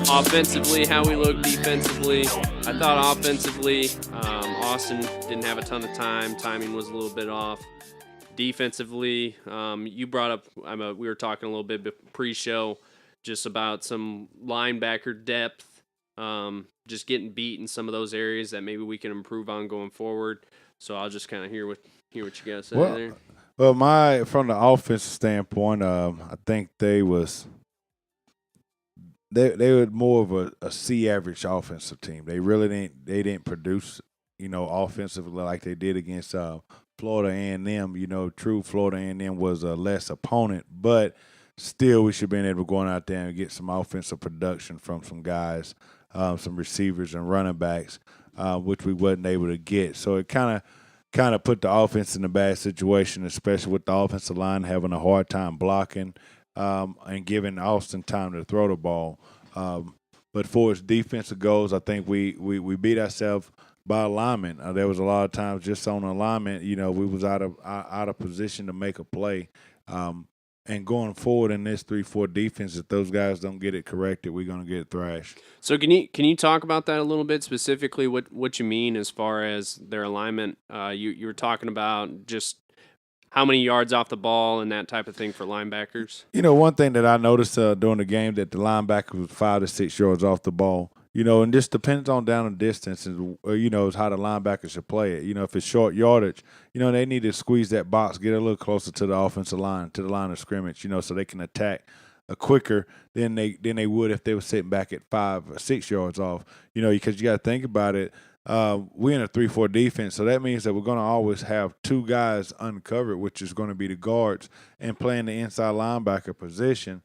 Offensively, how we look defensively. I thought offensively, Austin didn't have a ton of time. Timing was a little bit off. Defensively, you brought up, we were talking a little bit pre-show just about some linebacker depth, just getting beat in some of those areas that maybe we can improve on going forward. So I'll just kind of hear what you guys say there. Well, from the offensive standpoint, I think they were more of a C average offensive team. They really didn't produce, offensively like they did against Florida A&M. True Florida A&M was a less opponent, but still we should have been able to go out there and get some offensive production from some guys, some receivers and running backs, which we wasn't able to get. So it kind of put the offense in a bad situation, especially with the offensive line having a hard time blocking and giving Austin time to throw the ball. But for its defensive goals, I think we beat ourselves by alignment. There was a lot of times just on alignment, we was out of position to make a play. And going forward in this 3-4 defense, if those guys don't get it corrected, we're going to get thrashed. So can you talk about that a little bit specifically? What you mean as far as their alignment? You were talking about just how many yards off the ball and that type of thing for linebackers. One thing that I noticed during the game that the linebacker was 5 to 6 yards off the ball. And just depends on down and distance and, is how the linebacker should play it. If it's short yardage, they need to squeeze that box, get a little closer to the offensive line, to the line of scrimmage, so they can attack quicker than they would if they were sitting back at 5 or 6 yards off. Because you got to think about it. We're in a 3-4 defense, so that means that we're going to always have 2 guys uncovered, which is going to be the guards, and playing the inside linebacker position.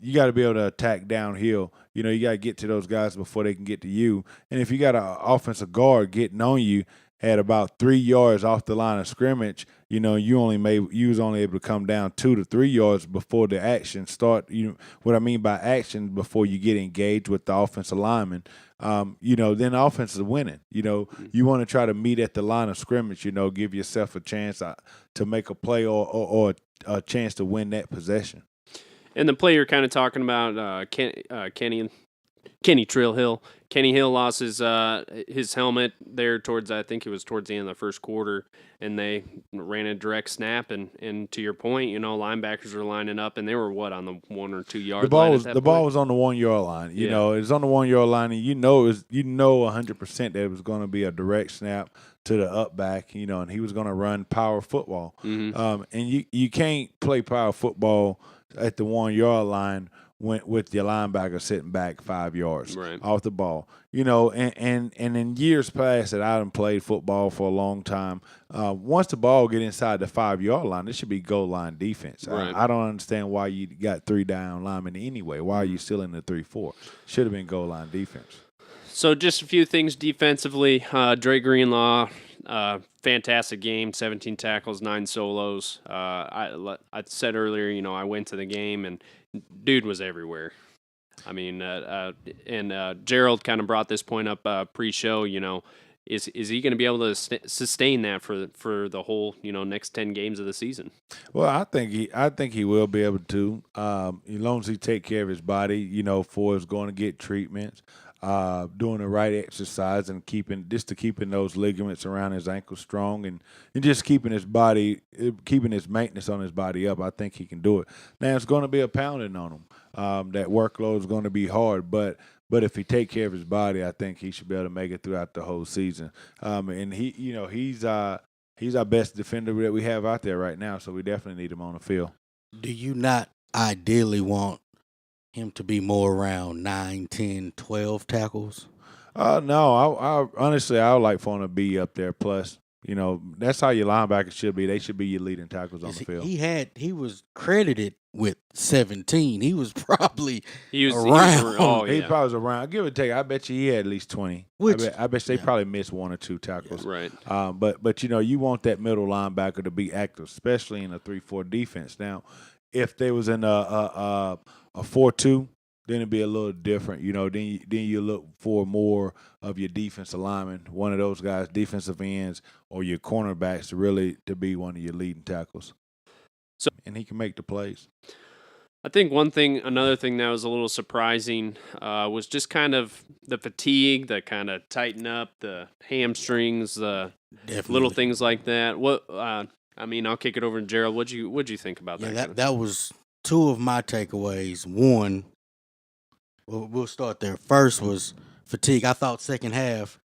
You got to be able to attack downhill. You got to get to those guys before they can get to you. And if you got an offensive guard getting on you at about 3 yards off the line of scrimmage, you was only able to come down 2 to 3 yards before the action start. What I mean by action, before you get engaged with the offensive lineman. Then the offense is winning. You want to try to meet at the line of scrimmage. Give yourself a chance to make a play or a chance to win that possession. And the play you're kind of talking about, Kenny Hill. Kenny Hill lost his helmet there I think it was towards the end of the first quarter, and they ran a direct snap. And to your point, linebackers were lining up, and they were on the 1 or 2 yard line. The ball was on the 1 yard line. It was on the 1 yard line, and 100% that it was going to be a direct snap to the up back. And he was going to run power football. Mm-hmm. And you can't play power football at the 1 yard line with your linebacker sitting back 5 yards off the ball. And in years past that I done played football for a long time, once the ball get inside the 5 yard line, it should be goal line defense. Right. I don't understand why you got 3 down linemen anyway. Why are you still in the 3-4? Should have been goal line defense. So just a few things defensively. Dre Greenlaw, fantastic game, 17 tackles, 9 solos. I said earlier, I went to the game and dude was everywhere. I mean, and Gerald kind of brought this point up pre-show. Is he going to be able to sustain that for the whole next 10 games of the season? Well, I think he will be able to, as long as he take care of his body. For is going to get treatments. Doing the right exercise and keeping those ligaments around his ankle strong and just keeping his maintenance on his body up. I think he can do it. Now it's going to be a pounding on him. That workload is going to be hard, but if he take care of his body, I think he should be able to make it throughout the whole season. And he's our best defender that we have out there right now, so we definitely need him on the field. Do you not ideally want him to be more around 9, 10, 12 tackles? No, I honestly, I would like for him to be up there. Plus, that's how your linebackers should be. They should be your leading tackles on the field. He was credited with 17. He was probably He was around. oh He yeah, probably was around. Give or take, I bet you he had at least 20. Which- I bet they yeah. probably missed 1 or 2 tackles. right. But you want that middle linebacker to be active, especially in a 3-4 defense. Now, if they was in a 4-2, then it'd be a little different. Then you look for more of your defensive linemen, one of those guys, defensive ends, or your cornerbacks to be one of your leading tackles. And he can make the plays. I think another thing that was a little surprising was just kind of the fatigue, the kind of tighten up, the hamstrings, the Definitely. little things like that. I'll kick it over to Gerald. What'd you think about that? Yeah, that was two of my takeaways. One, we'll start there. First was fatigue. I thought second half,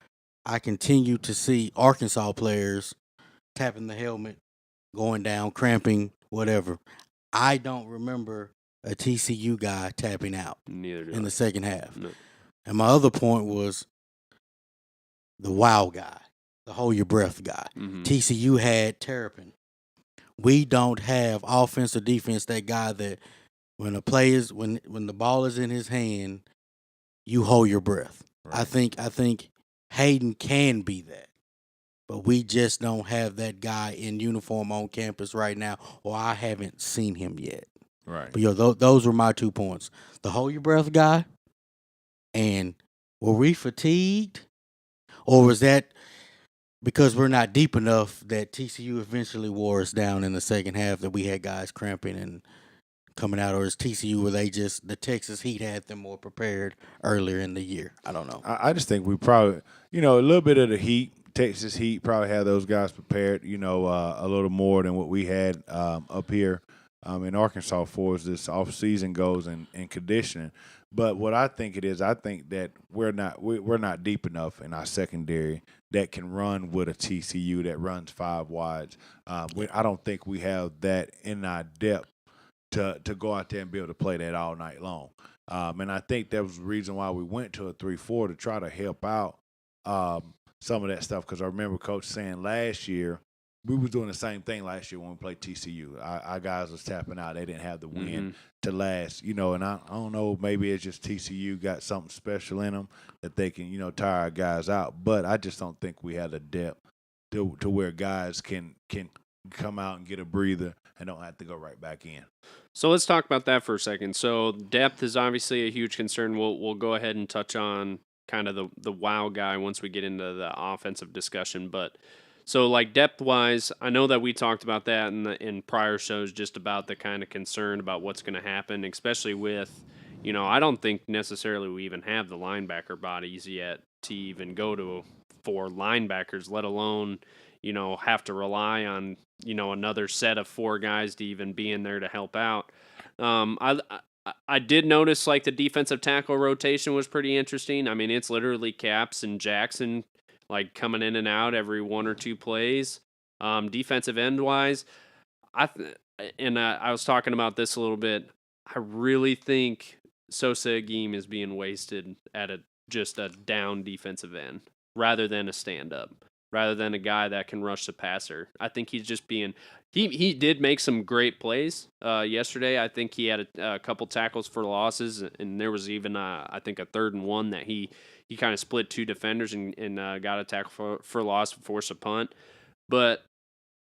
I continued to see Arkansas players tapping the helmet, going down, cramping, whatever. I don't remember a TCU guy tapping out Neither do in I. the second half. No. And my other point was the wow guy, the hold your breath guy. Mhm. TCU had Terrapin. We don't have offense or defense that guy that when the ball is in his hand, you hold your breath. Right. I think Hayden can be that. But we just don't have that guy in uniform on campus right now, or I haven't seen him yet. Right. But those were my 2 points. The hold your breath guy, and were we fatigued? Or was that because we're not deep enough that TCU eventually wore us down in the second half that we had guys cramping and coming out? Or is TCU where the Texas Heat had them more prepared earlier in the year? I don't know. I just think we probably, a little bit of the Heat, Texas Heat probably had those guys prepared, a little more than what we had up here in Arkansas for as this off-season goes and conditioning. But what I think it is, I think that we're not deep enough in our secondary that can run with a TCU that runs 5 wides. I don't think we have that in our depth to go out there and be able to play that all night long. And I think that was the reason why we went to a 3-4 to try to help out some of that stuff, because I remember Coach saying last year, we was doing the same thing last year when we played TCU. Our guys was tapping out. They didn't have the wind to last, and I don't know, maybe it's just TCU got something special in them that they can, tire our guys out. But I just don't think we had the depth to where guys can come out and get a breather and don't have to go right back in. So let's talk about that for a second. So depth is obviously a huge concern. We'll go ahead and touch on kind of the wow guy once we get into the offensive discussion. But so like depth wise, I know that we talked about that in prior shows, just about the kind of concern about what's going to happen, especially with, I don't think necessarily we even have the linebacker bodies yet to even go to 4 linebackers, let alone, have to rely on, another set of 4 guys to even be in there to help out. I did notice like the defensive tackle rotation was pretty interesting. I mean, it's literally Caps and Jackson like coming in and out every 1 or 2 plays. Defensive end wise, I was talking about this a little bit. I really think Sosa Agim is being wasted at just a down defensive end rather than a stand up, rather than a guy that can rush the passer. I think he's just being. He did make some great plays yesterday. I think he had a couple tackles for losses, and there was even, I think, a 3rd and 1 that he kind of split 2 defenders and got a tackle for loss and forced a punt. But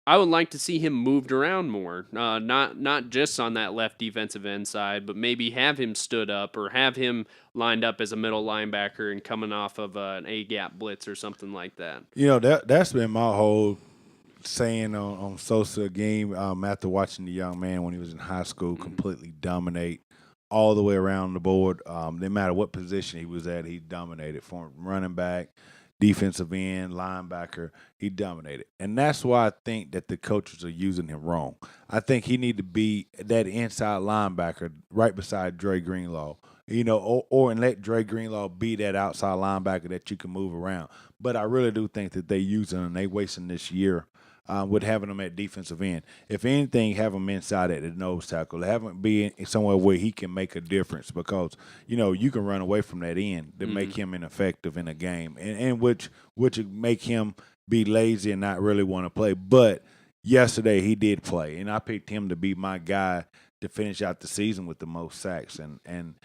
I would like to see him moved around more, not just on that left defensive end side, but maybe have him stood up or have him lined up as a middle linebacker and coming off of an A-gap blitz or something like that. That's been my whole saying on Sosa game after watching the young man when he was in high school completely dominate all the way around the board. No matter what position he was at, he dominated. From running back, defensive end, linebacker, he dominated. And that's why I think that the coaches are using him wrong. I think he need to be that inside linebacker right beside Dre Greenlaw. Or and let Dre Greenlaw be that outside linebacker that you can move around. But I really do think that they using him and they wasting this year with having him at defensive end. If anything, have him inside at the nose tackle. Have him be somewhere where he can make a difference, because you can run away from that end to make him ineffective in a game, and which would make him be lazy and not really want to play. But yesterday he did play, and I picked him to be my guy to finish out the season with the most sacks, and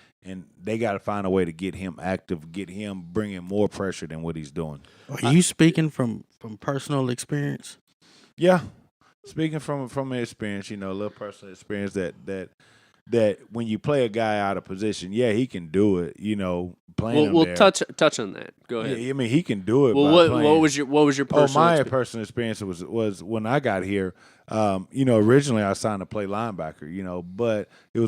they got to find a way to get him active, get him bringing more pressure than what he's doing. Are you speaking from personal experience? Yeah, speaking from experience, a little personal experience that when you play a guy out of position, yeah, he can do it. Playing him We'll there. touch on that. Go ahead. Yeah, I mean, he can do it. Well, what was your personal? My personal experience was when I got here. Originally I signed to play linebacker. But it was